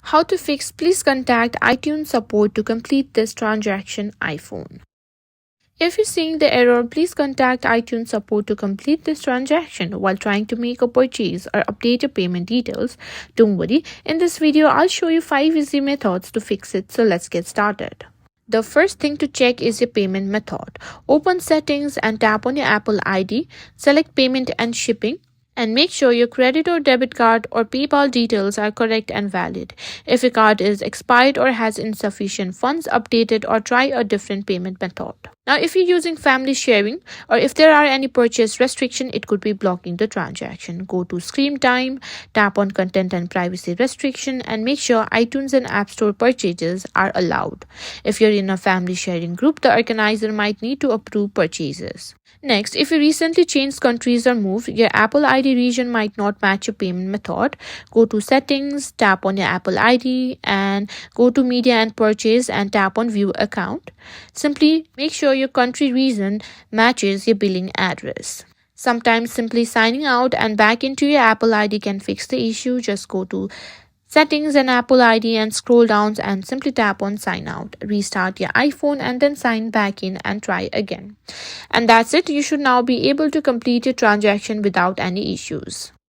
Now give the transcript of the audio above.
How to fix? Please contact iTunes support to complete this transaction iPhone. If you're seeing the error, please contact iTunes support to complete this transaction. While trying to make a purchase or update your payment details, don't worry. In this video, I'll show you 5 easy methods to fix it. So let's get started. The first thing to check is your payment method. Open Settings and tap on your Apple ID. Select Payment and Shipping, and make sure your credit or debit card or PayPal details are correct and valid. If your card is expired or has insufficient funds, update it or try a different payment method. Now, if you're using family sharing or if there are any purchase restriction, it could be blocking the transaction. Go to Screen Time, tap on Content and Privacy Restriction, and make sure iTunes and App Store purchases are allowed. If you're in a family sharing group, the organizer might need to approve purchases. Next, if you recently changed countries or moved, your Apple ID region might not match your payment method. Go to Settings, tap on your Apple ID, and go to Media and Purchase and tap on View Account. Simply make sure your country region matches your billing address. Sometimes simply signing out and back into your Apple ID can fix the issue. Just go to Settings and Apple ID and scroll down and simply tap on Sign Out. Restart your iPhone and then sign back in and try again. And that's it. You should now be able to complete your transaction without any issues.